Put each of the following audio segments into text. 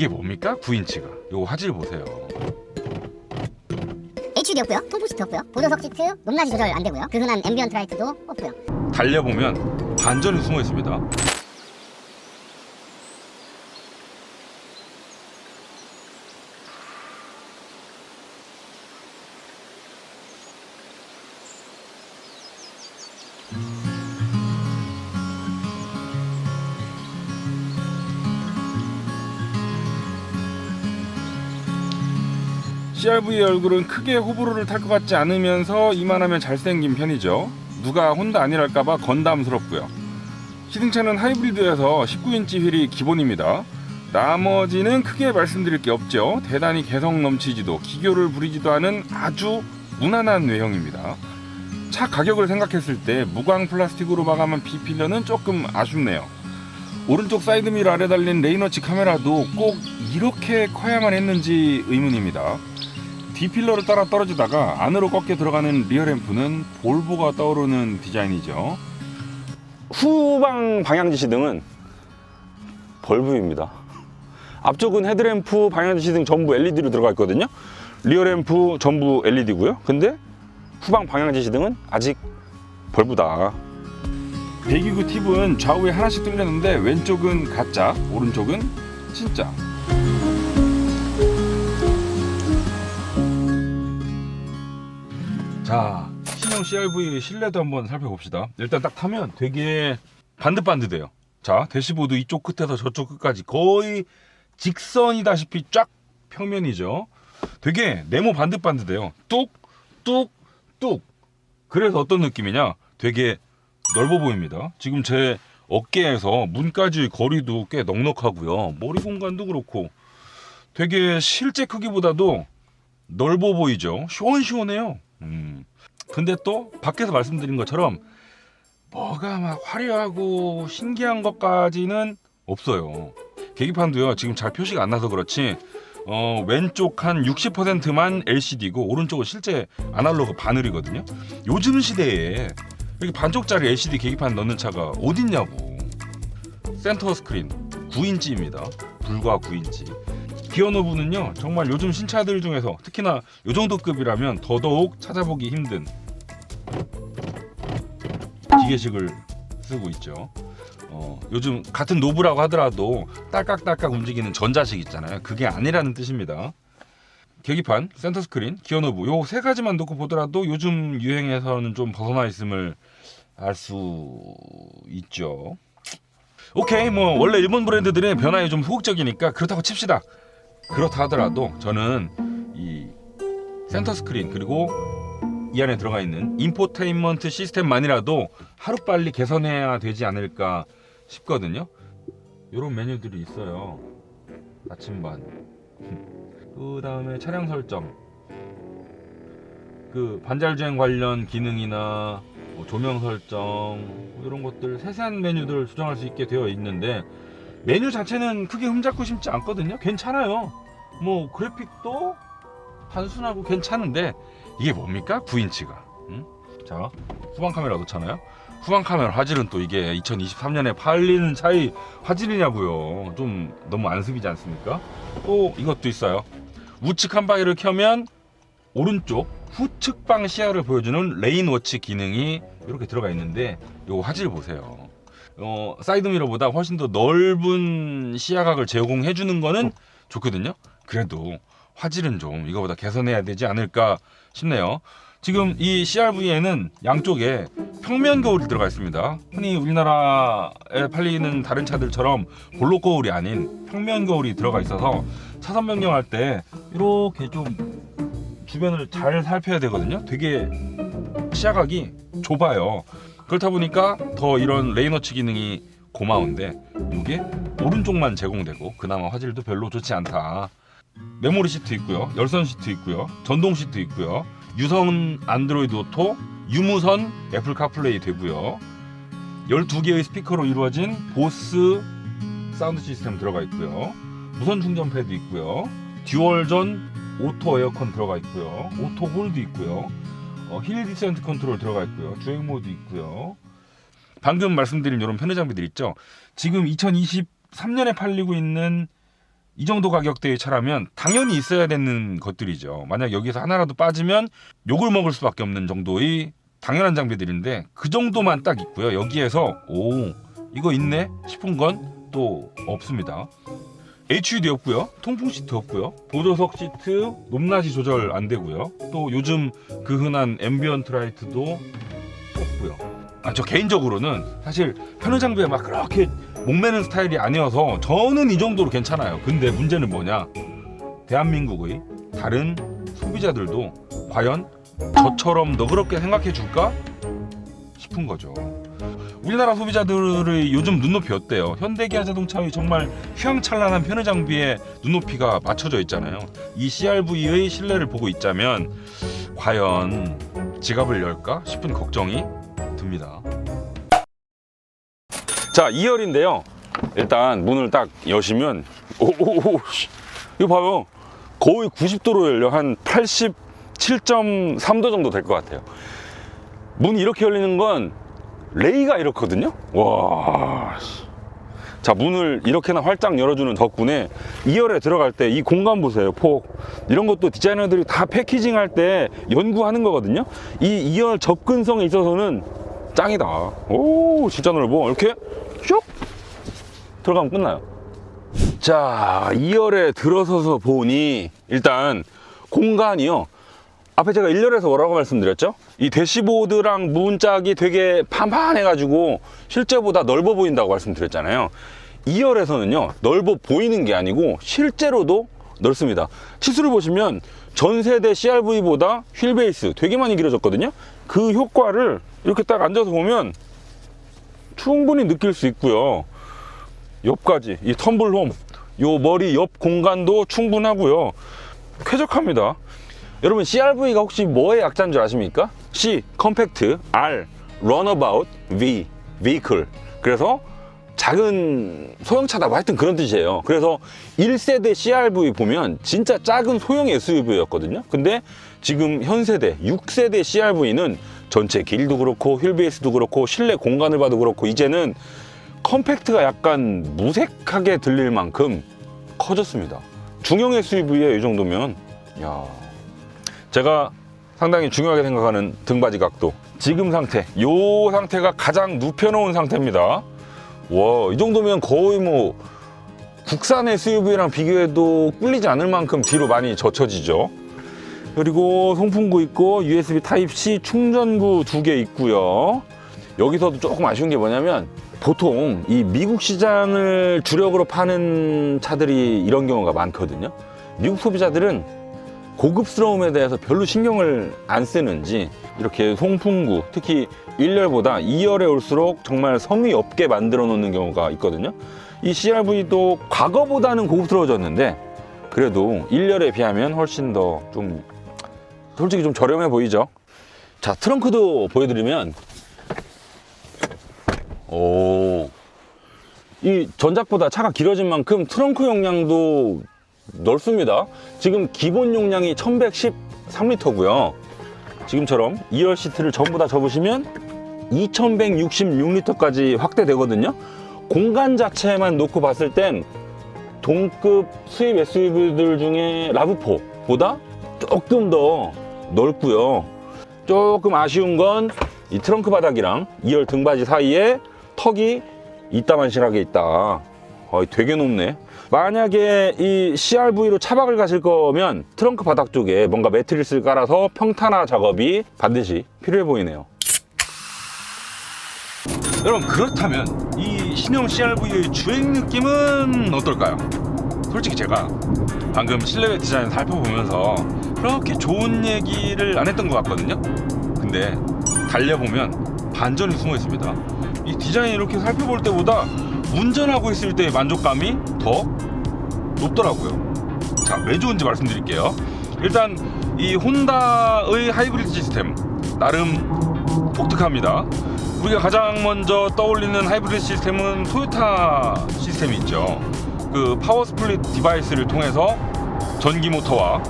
이게 뭡니까? 9인치가. 요 화질 보세요. HUD였고요. 통풍 시트였고요. 보조석 시트 높낮이 조절 안 되고요. 그 흔한 앰비언트 라이트도 없고요. 달려보면 반전이 숨어 있습니다. CRV의 얼굴은 크게 호불호를 탈 것 같지 않으면서 이만하면 잘생긴 편이죠. 누가 혼다 아니랄까봐 건담스럽고요. 시승차는 하이브리드여서 19인치 휠이 기본입니다. 나머지는 크게 말씀드릴 게 없죠. 대단히 개성 넘치지도 기교를 부리지도 않은 아주 무난한 외형입니다. 차 가격을 생각했을 때 무광 플라스틱으로 마감한 B필러는 조금 아쉽네요. 오른쪽 사이드미러 아래 달린 레인워치 카메라도 꼭 이렇게 커야만 했는지 의문입니다. D필러를 따라 떨어지다가 안으로 꺾여 들어가는 리어램프는 볼보가 떠오르는 디자인이죠. 후방 방향지시등은 벌브입니다. 앞쪽은 헤드램프, 방향지시등 전부 LED로 들어가 있거든요. 리어램프 전부 LED고요. 근데 후방 방향지시등은 아직 벌브다. 배기구 팁은 좌우에 하나씩 뚫렸는데 왼쪽은 가짜, 오른쪽은 진짜. 자, 신형 CRV 실내도 한번 살펴봅시다. 일단 딱 타면 되게 반듯반듯해요. 자, 대시보드 이쪽 끝에서 저쪽 끝까지 거의 직선이다시피 쫙 평면이죠. 되게 네모 반듯반듯해요. 뚝, 뚝, 뚝. 그래서 어떤 느낌이냐? 되게 넓어 보입니다. 지금 제 어깨에서 문까지 거리도 꽤 넉넉하고요. 머리 공간도 그렇고 되게 실제 크기보다도 넓어 보이죠. 시원시원해요. 근데 또 밖에서 말씀드린 것처럼 뭐가 막 화려하고 신기한 것까지는 없어요. 계기판도요, 지금 잘 표시가 안 나서 그렇지 왼쪽 한 60%만 LCD고 오른쪽은 실제 아날로그 바늘이거든요. 요즘 시대에 이렇게 반쪽짜리 LCD 계기판 넣는 차가 어딨냐고. 센터 스크린 9인치입니다. 불과 9인치. 기어노브는요, 정말 요즘 신차들 중에서 특히나 요 정도 급이라면 더더욱 찾아보기 힘든 기계식을 쓰고 있죠. 요즘 같은 노브라고 하더라도 딸깍딸깍 움직이는 전자식 있잖아요. 그게 아니라는 뜻입니다. 계기판, 센터 스크린, 기어노브 요 세 가지만 놓고 보더라도 요즘 유행에서는 좀 벗어나 있음을 알 수 있죠. 오케이, 뭐 원래 일본 브랜드들의 변화에 좀 소극적이니까 그렇다고 칩시다. 그렇다 하더라도 저는 이 센터 스크린 그리고 이 안에 들어가 있는 인포테인먼트 시스템만이라도 하루빨리 개선해야 되지 않을까 싶거든요. 이런 메뉴들이 있어요. 나침반, 그 다음에 차량 설정, 그 반잘주행 관련 기능이나 뭐 조명 설정, 이런 것들 세세한 메뉴들을 조정할 수 있게 되어 있는데 메뉴 자체는 크게 흠잡고 싶지 않거든요. 괜찮아요. 뭐 그래픽도 단순하고 괜찮은데 이게 뭡니까? 9인치가. 자, 후방 카메라 놓잖아요. 후방 카메라 화질은 또 이게 2023년에 팔리는 차의 화질이냐고요. 좀 너무 안습이지 않습니까? 또 이것도 있어요. 우측 한 바퀴를 켜면 오른쪽 후측방 시야를 보여주는 레인워치 기능이 이렇게 들어가 있는데 요 화질 보세요. 사이드미러보다 훨씬 더 넓은 시야각을 제공해 주는 거는 좋거든요. 그래도 화질은 좀 이거보다 개선해야 되지 않을까 싶네요. 지금 이 CRV에는 양쪽에 평면 거울이 들어가 있습니다. 흔히 우리나라에 팔리는 다른 차들처럼 볼록 거울이 아닌 평면 거울이 들어가 있어서 차선 변경할 때 이렇게 좀 주변을 잘 살펴야 되거든요. 되게 시야각이 좁아요. 그렇다 보니까 더 이런 레인워치 기능이 고마운데 이게 오른쪽만 제공되고 그나마 화질도 별로 좋지 않다. 메모리 시트 있고요, 열선 시트 있고요, 전동 시트 있고요, 유선 안드로이드 오토, 유무선 애플 카플레이 되고요, 12개의 스피커로 이루어진 보스 사운드 시스템 들어가 있고요, 무선 충전 패드 있고요, 듀얼전 오토 에어컨 들어가 있고요, 오토 홀드 있고요, 힐 디센트 컨트롤 들어가 있고요, 주행 모드 있고요. 방금 말씀드린 이런 편의 장비들 있죠. 지금 2023년에 팔리고 있는 이 정도 가격대의 차라면 당연히 있어야 되는 것들이죠. 만약 여기서 하나라도 빠지면 욕을 먹을 수밖에 없는 정도의 당연한 장비들인데 그 정도만 딱 있고요. 여기에서 오 이거 있네 싶은 건 또 없습니다. HUD 없고요. 통풍 시트 없고요. 보조석 시트 높낮이 조절 안 되고요. 또 요즘 그 흔한 앰비언트 라이트도 없고요. 저 개인적으로는 사실 편의 장비에 막 그렇게 목매는 스타일이 아니어서 저는 이 정도로 괜찮아요. 근데 문제는 뭐냐? 대한민국의 다른 소비자들도 과연 저처럼 너그럽게 생각해 줄까 싶은 거죠. 우리나라 소비자들의 요즘 눈높이 어때요? 현대기아 자동차의 정말 휘황찬란한 편의 장비에 눈높이가 맞춰져 있잖아요. 이 CRV의 신뢰를 보고 있자면 과연 지갑을 열까 싶은 걱정이 듭니다. 자, 2열인데요. 일단 문을 딱 여시면 이거 봐요. 거의 90도로 열려. 한 87.3도 정도 될 것 같아요. 문이 이렇게 열리는 건 레이가 이렇거든요. 와. 자, 문을 이렇게나 활짝 열어주는 덕분에 2열에 들어갈 때 이 공간 보세요. 폭 이런 것도 디자이너들이 다 패키징 할 때 연구하는 거거든요. 이 2열 접근성에 있어서는 짱이다. 오, 진짜 넓어. 이렇게 슉 들어가면 끝나요. 자, 2열에 들어서서 보니 일단 공간이요. 앞에 제가 1열에서 뭐라고 말씀드렸죠? 이 대시보드랑 문짝이 되게 판판해가지고 실제보다 넓어 보인다고 말씀드렸잖아요. 2열에서는요, 넓어 보이는 게 아니고 실제로도 넓습니다. 치수를 보시면 전 세대 CRV보다 휠 베이스 되게 많이 길어졌거든요. 그 효과를 이렇게 딱 앉아서 보면 충분히 느낄 수 있고요. 옆까지 이 텀블홈, 요 머리 옆 공간도 충분하고요. 쾌적합니다. 여러분, CRV가 혹시 뭐의 약자인 줄 아십니까? C, 컴팩트, R, runabout, V, vehicle. 그래서 작은 소형차다, 하여튼 그런 뜻이에요. 그래서 1세대 CRV 보면 진짜 작은 소형 SUV였거든요. 근데 지금 현 세대 6세대 CRV는 전체 길이도 그렇고 휠베이스도 그렇고 실내 공간을 봐도 그렇고 이제는 컴팩트가 약간 무색하게 들릴 만큼 커졌습니다. 중형 SUV에 이 정도면 야, 제가 상당히 중요하게 생각하는 등받이 각도, 지금 상태, 이 상태가 가장 눕혀놓은 상태입니다. 와, 이 정도면 거의 뭐 국산 SUV랑 비교해도 꿀리지 않을 만큼 뒤로 많이 젖혀지죠. 그리고 송풍구 있고 USB 타입C 충전구 2개 있고요. 여기서도 조금 아쉬운 게 뭐냐면 보통 이 미국 시장을 주력으로 파는 차들이 이런 경우가 많거든요. 미국 소비자들은 고급스러움에 대해서 별로 신경을 안 쓰는지 이렇게 송풍구, 특히 1열보다 2열에 올수록 정말 성의 없게 만들어 놓는 경우가 있거든요. 이 CRV도 과거보다는 고급스러워졌는데 그래도 1열에 비하면 훨씬 더 좀 솔직히 좀 저렴해 보이죠. 자, 트렁크도 보여드리면 이 전작보다 차가 길어진 만큼 트렁크 용량도 넓습니다. 지금 기본 용량이 1113리터고요. 지금처럼 2열 시트를 전부 다 접으시면 2166리터까지 확대되거든요. 공간 자체만 놓고 봤을 땐 동급 수입 SUV들 중에 라브4보다 조금 더 넓고요. 조금 아쉬운 건 이 트렁크 바닥이랑 2열 등받이 사이에 턱이 이따만실하게 있다. 되게 높네. 만약에 이 CRV로 차박을 가실 거면 트렁크 바닥 쪽에 뭔가 매트리스를 깔아서 평탄화 작업이 반드시 필요해 보이네요. 여러분, 그렇다면 이 신형 CRV의 주행 느낌은 어떨까요? 솔직히 제가 방금 실내외 디자인 살펴보면서 그렇게 좋은 얘기를 안 했던 것 같거든요. 근데 달려보면 반전이 숨어 있습니다. 이 디자인 이렇게 살펴볼 때보다 운전하고 있을 때의 만족감이 더 높더라고요. 자, 왜 좋은지 말씀드릴게요. 일단 이 혼다의 하이브리드 시스템 나름 독특합니다. 우리가 가장 먼저 떠올리는 하이브리드 시스템은 토요타 시스템이 있죠. 그 파워 스플릿 디바이스를 통해서 전기 모터와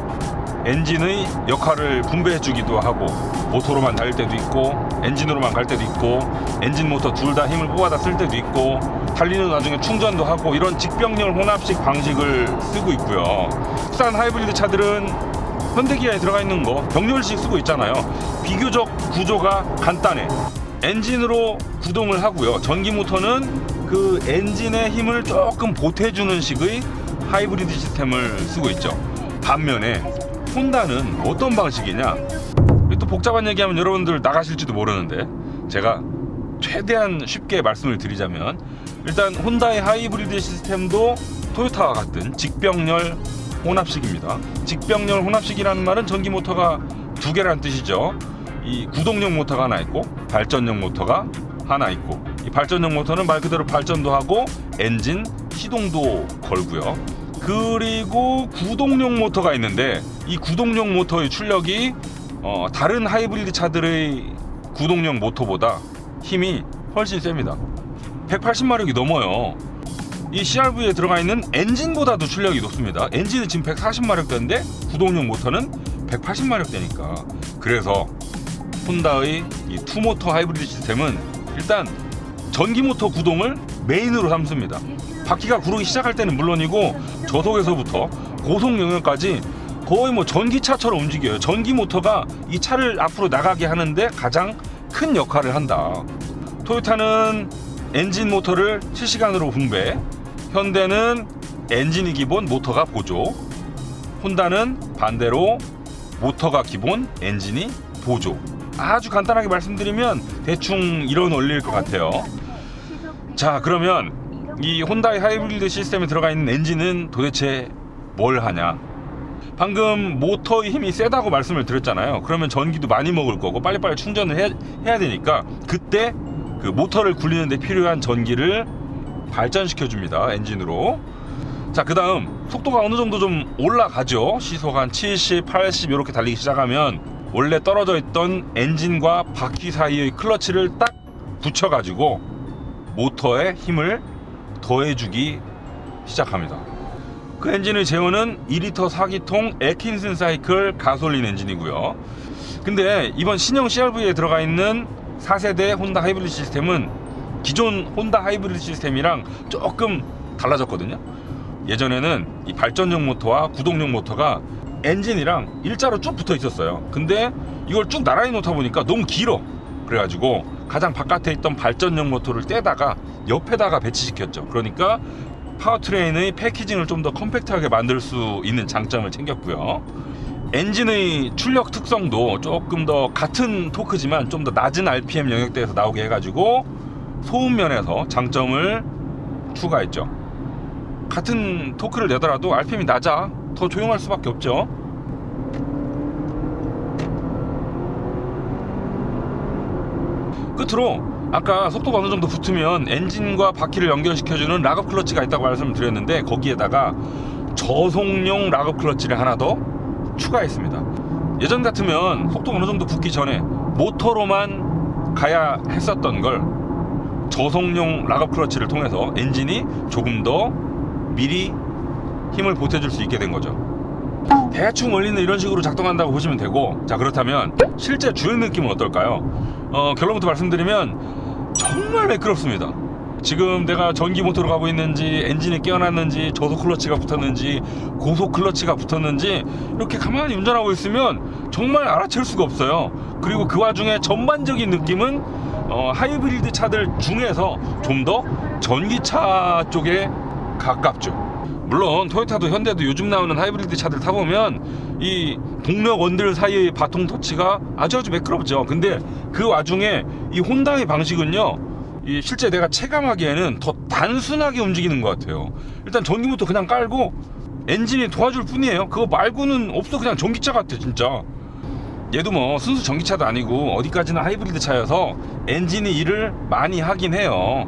엔진의 역할을 분배해주기도 하고, 모터로만 달릴 때도 있고 엔진으로만 갈 때도 있고, 엔진 모터 둘 다 힘을 뽑아다 쓸 때도 있고, 달리는 와중에 충전도 하고, 이런 직병렬 혼합식 방식을 쓰고 있고요. 국산 하이브리드 차들은 현대기아에 들어가 있는 거 병렬식 쓰고 있잖아요. 비교적 구조가 간단해. 엔진으로 구동을 하고요. 전기 모터는 그 엔진의 힘을 조금 보태주는 식의 하이브리드 시스템을 쓰고 있죠. 반면에 혼다는 어떤 방식이냐? 또 복잡한 얘기하면 여러분들 나가실지도 모르는데, 제가 최대한 쉽게 말씀을 드리자면, 일단 혼다의 하이브리드 시스템도 토요타와 같은 직병렬 혼합식입니다. 직병렬 혼합식이라는 말은 전기 모터가 두 개라는 뜻이죠. 이 구동용 모터가 하나 있고 발전용 모터가 하나 있고, 이 발전용 모터는 말 그대로 발전도 하고 엔진 시동도 걸고요. 그리고 구동용 모터가 있는데, 이 구동용 모터의 출력이 다른 하이브리드 차들의 구동용 모터보다 힘이 훨씬 셉니다. 180마력이 넘어요. 이 CR-V에 들어가 있는 엔진보다도 출력이 높습니다. 엔진은 지금 140마력대인데 구동용 모터는 180마력대니까. 그래서 혼다의 이 투모터 하이브리드 시스템은 일단 전기 모터 구동을 메인으로 삼습니다. 바퀴가 구르기 시작할 때는 물론이고, 저속에서부터 고속 영역까지 거의 뭐 전기차처럼 움직여요. 전기 모터가 이 차를 앞으로 나가게 하는데 가장 큰 역할을 한다. 토요타는 엔진 모터를 실시간으로 분배, 현대는 엔진이 기본, 모터가 보조, 혼다는 반대로 모터가 기본, 엔진이 보조. 아주 간단하게 말씀드리면 대충 이런 원리일 것 같아요. 자, 그러면 이 혼다의 하이브리드 시스템에 들어가 있는 엔진은 도대체 뭘 하냐? 방금 모터의 힘이 세다고 말씀을 드렸잖아요. 그러면 전기도 많이 먹을 거고 빨리빨리 충전을 해야 되니까, 그때 그 모터를 굴리는 데 필요한 전기를 발전시켜 줍니다, 엔진으로. 자, 그 다음 속도가 어느 정도 좀 올라가죠. 시속 한 70, 80 이렇게 달리기 시작하면 원래 떨어져 있던 엔진과 바퀴 사이의 클러치를 딱 붙여가지고 모터에 힘을 더해주기 시작합니다. 그 엔진의 제어는 2리터 4기통 애킨슨 사이클 가솔린 엔진이고요. 근데 이번 신형 CR-V에 들어가 있는 4세대 혼다 하이브리드 시스템은 기존 혼다 하이브리드 시스템이랑 조금 달라졌거든요. 예전에는 이 발전용 모터와 구동용 모터가 엔진이랑 일자로 쭉 붙어 있었어요. 근데 이걸 쭉 나란히 놓다 보니까 너무 길어. 그래가지고 가장 바깥에 있던 발전용 모터를 떼다가 옆에다가 배치시켰죠. 그러니까 파워트레인의 패키징을 좀 더 컴팩트하게 만들 수 있는 장점을 챙겼고요. 엔진의 출력 특성도 조금 더 같은 토크지만 좀 더 낮은 RPM 영역대에서 나오게 해가지고 소음 면에서 장점을 추가했죠. 같은 토크를 내더라도 RPM이 낮아 더 조용할 수밖에 없죠. 끝으로 아까 속도가 어느 정도 붙으면 엔진과 바퀴를 연결시켜주는 락업 클러치가 있다고 말씀을 드렸는데, 거기에다가 저속용 락업 클러치를 하나 더 추가했습니다. 예전 같으면 속도가 어느 정도 붙기 전에 모터로만 가야 했었던 걸 저속용 락업 클러치를 통해서 엔진이 조금 더 미리 힘을 보태줄 수 있게 된 거죠. 대충 원리는 이런 식으로 작동한다고 보시면 되고, 자, 그렇다면 실제 주행 느낌은 어떨까요? 결론부터 말씀드리면 정말 매끄럽습니다. 지금 내가 전기 모터로 가고 있는지, 엔진이 깨어났는지, 저속 클러치가 붙었는지, 고속 클러치가 붙었는지 이렇게 가만히 운전하고 있으면 정말 알아챌 수가 없어요. 그리고 그 와중에 전반적인 느낌은 하이브리드 차들 중에서 좀 더 전기차 쪽에 가깝죠. 물론 토요타도 현대도 요즘 나오는 하이브리드 차들 타보면 이 동력 원들 사이의 바통 터치가 아주 매끄럽죠. 근데 그 와중에 이 혼다의 방식은요, 이 실제 내가 체감하기에는 더 단순하게 움직이는 것 같아요. 일단 전기부터 그냥 깔고 엔진이 도와줄 뿐이에요. 그거 말고는 없어. 그냥 전기차 같아 진짜. 얘도 뭐 순수 전기차도 아니고 어디까지나 하이브리드 차여서 엔진이 일을 많이 하긴 해요.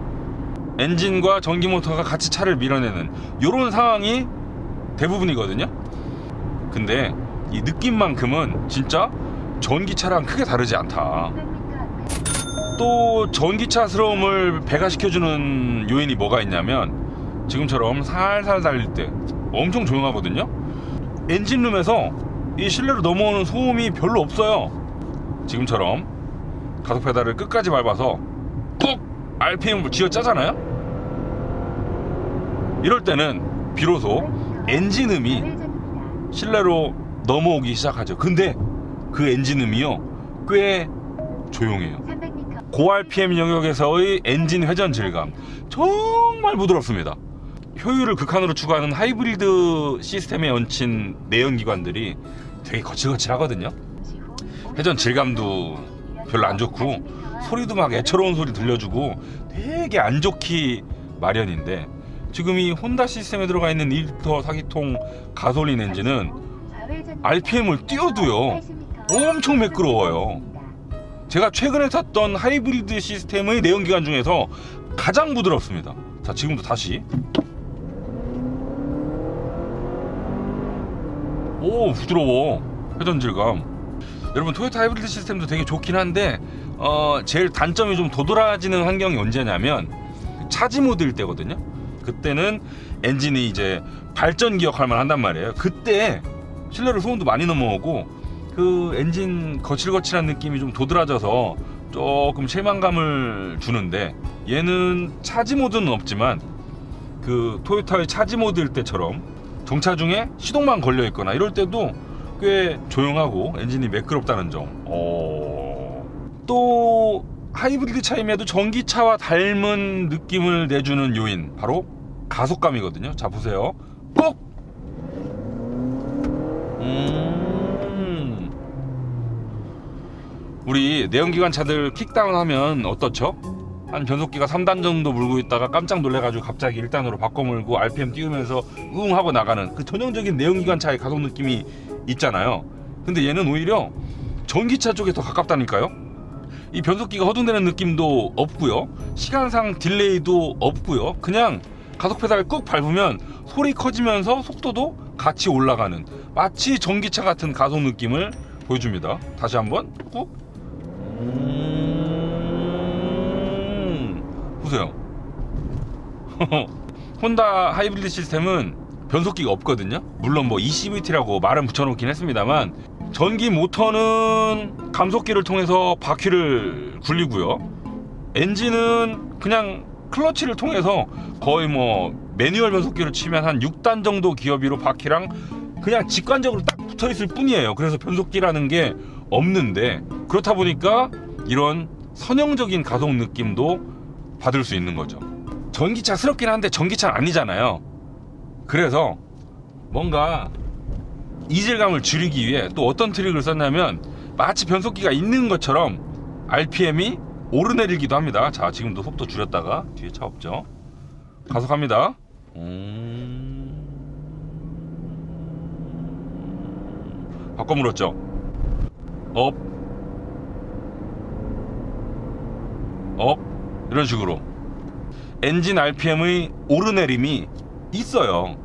엔진과 전기 모터가 같이 차를 밀어내는 이런 상황이 대부분이거든요. 근데 이 느낌만큼은 진짜 전기차랑 크게 다르지 않다. 또 전기차스러움을 배가시켜주는 요인이 뭐가 있냐면, 지금처럼 살살 달릴 때 엄청 조용하거든요. 엔진룸에서 이 실내로 넘어오는 소음이 별로 없어요. 지금처럼 가속 페달을 끝까지 밟아서 꾹 RPM을 쥐어 짜잖아요. 이럴 때는 비로소 엔진음이 실내로 넘어오기 시작하죠. 근데 그 엔진음이요 꽤 조용해요. 고 RPM 영역에서의 엔진 회전 질감 정말 부드럽습니다. 효율을 극한으로 추구하는 하이브리드 시스템에 얹힌 내연기관들이 되게 거칠거칠하거든요. 회전 질감도 별로 안 좋고 소리도 막 애처로운 소리 들려주고 되게 안 좋기 마련인데, 지금 이 혼다 시스템에 들어가 있는 2리터 4기통 가솔린 엔진은 RPM을 띄워도요 엄청 매끄러워요. 제가 최근에 탔던 하이브리드 시스템의 내연기관 중에서 가장 부드럽습니다. 자, 지금도 다시. 오, 부드러워. 회전 질감. 여러분, 토요타 하이브리드 시스템도 되게 좋긴 한데 제일 단점이 좀 도드라지는 환경이 언제냐면 차지 모드일 때거든요. 그때는 엔진이 이제 발전 기역할만 한단 말이에요. 그때 실내로 소음도 많이 넘어오고 그 엔진 거칠거칠한 느낌이 좀 도드라져서 조금 실망감을 주는데, 얘는 차지 모드는 없지만 그 토요타의 차지 모드일 때처럼 정차 중에 시동만 걸려 있거나 이럴 때도 꽤 조용하고 엔진이 매끄럽다는 점. 또 하이브리드 차임에도 전기차와 닮은 느낌을 내주는 요인, 바로 가속감이거든요. 자, 보세요. 꼭! 우리 내연기관 차들 킥다운 하면 어떻죠? 한 변속기가 3단 정도 물고 있다가 깜짝 놀래가지고 갑자기 1단으로 바꿔 물고 RPM 띄우면서 웅 하고 나가는 그 전형적인 내연기관 차의 가속 느낌이 있잖아요. 근데 얘는 오히려 전기차 쪽에 더 가깝다니까요. 이 변속기가 허둥대는 느낌도 없고요, 시간상 딜레이도 없고요. 그냥 가속 페달을 꾹 밟으면 소리 커지면서 속도도 같이 올라가는, 마치 전기차 같은 가속 느낌을 보여줍니다. 다시 한번 꾹. 보세요. 혼다 하이브리드 시스템은 변속기가 없거든요. 물론 뭐 ECVT라고 말은 붙여놓긴 했습니다만, 전기 모터는 감속기를 통해서 바퀴를 굴리고요, 엔진은 그냥 클러치를 통해서 거의 뭐 매뉴얼 변속기를 치면 한 6단 정도 기어비로 바퀴랑 그냥 직관적으로 딱 붙어있을 뿐이에요. 그래서 변속기라는 게 없는데, 그렇다 보니까 이런 선형적인 가속 느낌도 받을 수 있는 거죠. 전기차스럽긴 한데 전기차는 아니잖아요. 그래서 뭔가 이질감을 줄이기 위해 또 어떤 트릭을 썼냐면, 마치 변속기가 있는 것처럼 RPM이 오르내리기도 합니다. 자, 지금도 속도 줄였다가 뒤에 차 없죠. 가속합니다. 바꿔 물었죠. 업, 이런 식으로 엔진 RPM의 오르내림이 있어요.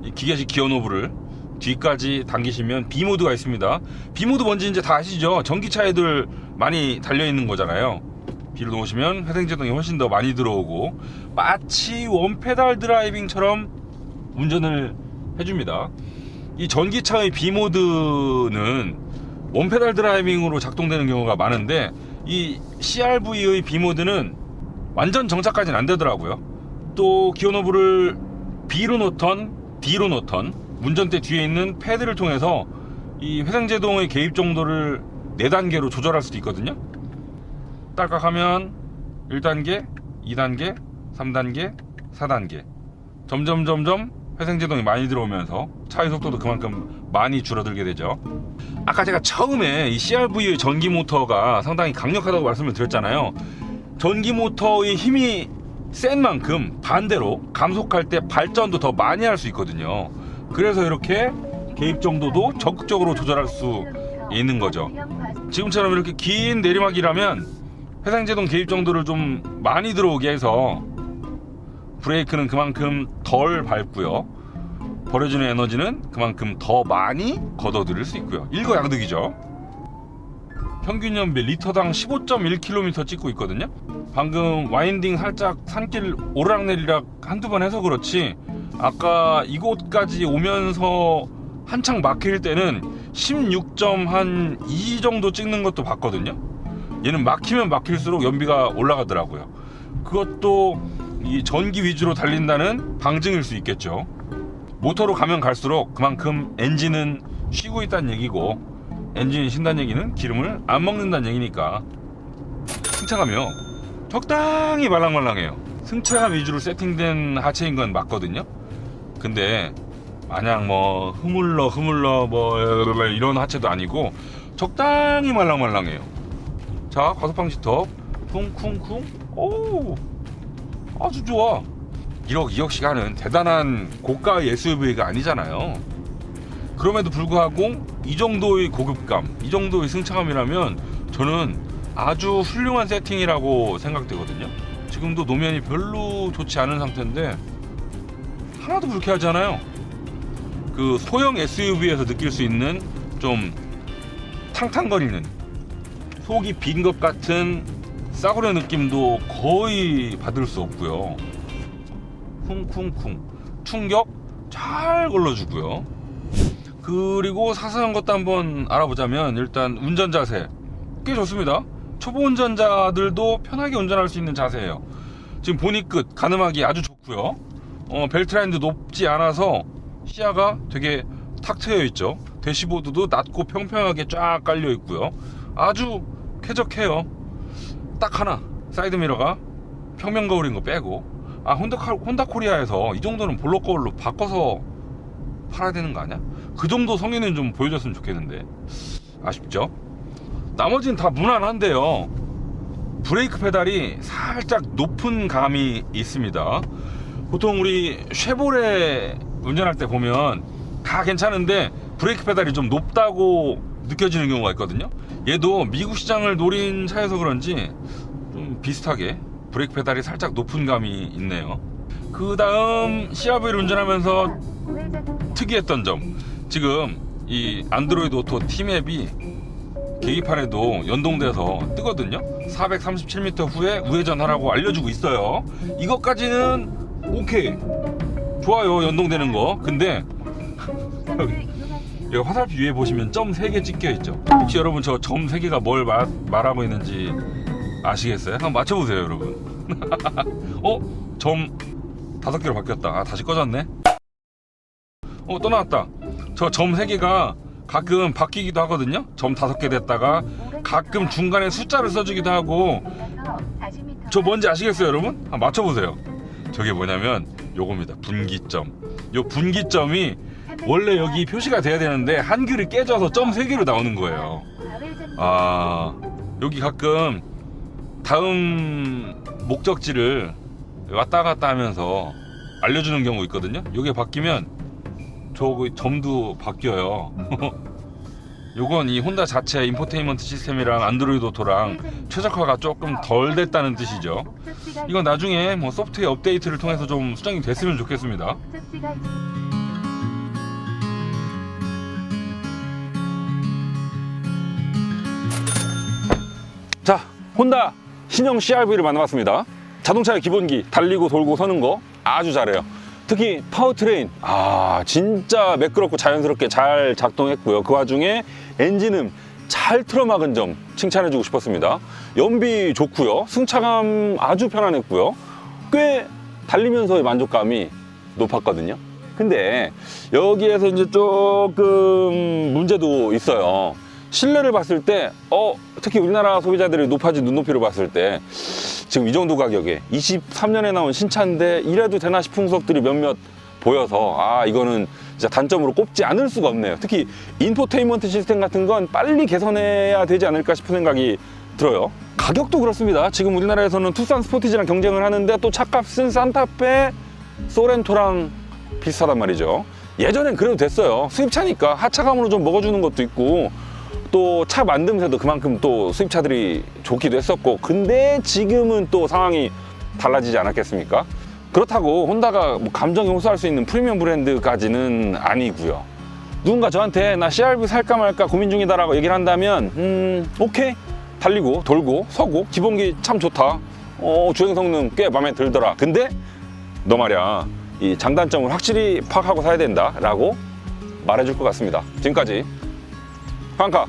이 기계식 기어 노브를 뒤까지 당기시면 B모드가 있습니다. B모드 뭔지 이제 다 아시죠? 전기차 애들 많이 달려있는 거잖아요. B를 놓으시면 회생제동이 훨씬 더 많이 들어오고 마치 원페달 드라이빙처럼 운전을 해줍니다. 이 전기차의 B모드는 원페달 드라이빙으로 작동되는 경우가 많은데, 이 CRV의 B모드는 완전 정차까지는 안 되더라고요. 또 기어노브를 B로 놓던 D로 놓던 운전대 뒤에 있는 패드를 통해서 이 회생제동의 개입 정도를 4단계로 조절할 수도 있거든요. 딸깍하면 1단계, 2단계, 3단계, 4단계 점점 회생제동이 많이 들어오면서 차의 속도도 그만큼 많이 줄어들게 되죠. 아까 제가 처음에 이 CRV의 전기 모터가 상당히 강력하다고 말씀을 드렸잖아요. 전기 모터의 힘이 센 만큼 반대로 감속할 때 발전도 더 많이 할 수 있거든요. 그래서 이렇게 개입 정도도 적극적으로 조절할 수 있는 거죠. 지금처럼 이렇게 긴 내리막이라면 회생제동 개입 정도를 좀 많이 들어오게 해서 브레이크는 그만큼 덜 밟고요, 버려지는 에너지는 그만큼 더 많이 걷어들일 수 있고요. 일거양득이죠. 평균 연비 리터당 15.1km 찍고 있거든요. 방금 와인딩 살짝 산길 오르락내리락 한두 번 해서 그렇지, 아까 이곳까지 오면서 한창 막힐 때는 16.2 정도 찍는 것도 봤거든요. 얘는 막히면 막힐수록 연비가 올라가더라고요. 그것도 이 전기 위주로 달린다는 방증일 수 있겠죠. 모터로 가면 갈수록 그만큼 엔진은 쉬고 있다는 얘기고, 엔진이 쉰다는 얘기는 기름을 안 먹는다는 얘기니까 승차감이요, 적당히 말랑말랑해요. 승차감 위주로 세팅된 하체인 건 맞거든요. 근데 마냥 뭐 흐물러 뭐 이런 하체도 아니고 적당히 말랑말랑해요. 자, 과속방 시터 쿵쿵쿵, 오, 아주 좋아. 1억 2억씩 하는 대단한 고가의 SUV가 아니잖아요. 그럼에도 불구하고 이 정도의 고급감, 이 정도의 승차감이라면 저는 아주 훌륭한 세팅이라고 생각되거든요. 지금도 노면이 별로 좋지 않은 상태인데 하나도 불쾌하잖아요. 그 소형 SUV에서 느낄 수 있는 좀 탕탕거리는, 속이 빈 것 같은 싸구려 느낌도 거의 받을 수 없고요. 쿵쿵쿵 충격 잘 걸러주고요. 그리고 사소한 것도 한번 알아보자면, 일단 운전 자세 꽤 좋습니다. 초보 운전자들도 편하게 운전할 수 있는 자세예요. 지금 보니 끝 가늠하기 아주 좋고요. 벨트 라인도 높지 않아서 시야가 되게 탁 트여 있죠. 대시보드도 낮고 평평하게 쫙 깔려 있고요. 아주 쾌적해요. 딱 하나, 사이드 미러가 평면 거울인 거 빼고, 혼다 코리아에서 이 정도는 볼록 거울로 바꿔서 팔아야 되는 거 아니야? 그 정도 성의는 좀 보여줬으면 좋겠는데 아쉽죠. 나머지는 다 무난한데요. 브레이크 페달이 살짝 높은 감이 있습니다. 보통 우리 쉐보레 운전할 때 보면 다 괜찮은데 브레이크 페달이 좀 높다고 느껴지는 경우가 있거든요. 얘도 미국 시장을 노린 차여서 그런지 좀 비슷하게 브레이크 페달이 살짝 높은 감이 있네요. 그 다음 CRV를 운전하면서 특이했던 점, 지금 이 안드로이드 오토 T맵이 계기판에도 연동돼서 뜨거든요. 437m 후에 우회전하라고 알려주고 있어요. 이것까지는 오케이, 좋아요, 연동되는 거. 근데 여기 화살표 위에 보시면 점 3개 찍혀 있죠. 혹시 여러분 저 점 3개가 뭘 말하고 있는지 아시겠어요? 한번 맞춰보세요, 여러분. 점 5개로 바뀌었다. 다시 꺼졌네. 또 나왔다. 저 점 3개가 가끔 바뀌기도 하거든요. 점 5개 됐다가 가끔 중간에 숫자를 써주기도 하고. 저 뭔지 아시겠어요, 여러분? 한번 맞춰보세요. 저게 뭐냐면 요겁니다. 분기점. 요 분기점이 원래 여기 표시가 돼야 되는데 한글이 깨져서 점 3개로 나오는 거예요. 여기 가끔 다음 목적지를 왔다 갔다 하면서 알려주는 경우 있거든요. 요게 바뀌면 저 점도 바뀌어요. 요건 이 혼다 자체 인포테인먼트 시스템이랑 안드로이드 오토랑 최적화가 조금 덜 됐다는 뜻이죠. 이건 나중에 뭐 소프트웨어 업데이트를 통해서 좀 수정이 됐으면 좋겠습니다. 자, 혼다 신형 CRV를 만나봤습니다. 자동차의 기본기, 달리고 돌고 서는 거 아주 잘해요. 특히 파워트레인, 진짜 매끄럽고 자연스럽게 잘 작동했고요. 그 와중에 엔진음 잘 틀어막은 점 칭찬해주고 싶었습니다. 연비 좋고요. 승차감 아주 편안했고요. 꽤 달리면서의 만족감이 높았거든요. 근데 여기에서 이제 조금 문제도 있어요. 실내를 봤을 때 특히 우리나라 소비자들이 높아진 눈높이를 봤을 때 지금 이 정도 가격에 23년에 나온 신차인데 이래도 되나 싶은 구석들이 몇몇 보여서 이거는 진짜 단점으로 꼽지 않을 수가 없네요. 특히 인포테인먼트 시스템 같은 건 빨리 개선해야 되지 않을까 싶은 생각이 들어요. 가격도 그렇습니다. 지금 우리나라에서는 투싼 스포티지랑 경쟁을 하는데 또 차값은 산타페, 소렌토랑 비슷하단 말이죠. 예전엔 그래도 됐어요. 수입차니까 하차감으로 좀 먹어주는 것도 있고 또 차 만듦새도 그만큼 또 수입차들이 좋기도 했었고, 근데 지금은 또 상황이 달라지지 않았겠습니까? 그렇다고 혼다가 뭐 감정에 호소할 수 있는 프리미엄 브랜드까지는 아니고요. 누군가 저한테 나 CRV 살까 말까 고민 중이다라고 얘기를 한다면 오케이, 달리고 돌고 서고 기본기 참 좋다, 주행 성능 꽤 마음에 들더라. 근데 너 말이야 이 장단점을 확실히 파악하고 사야 된다 라고 말해줄 것 같습니다. 지금까지 황카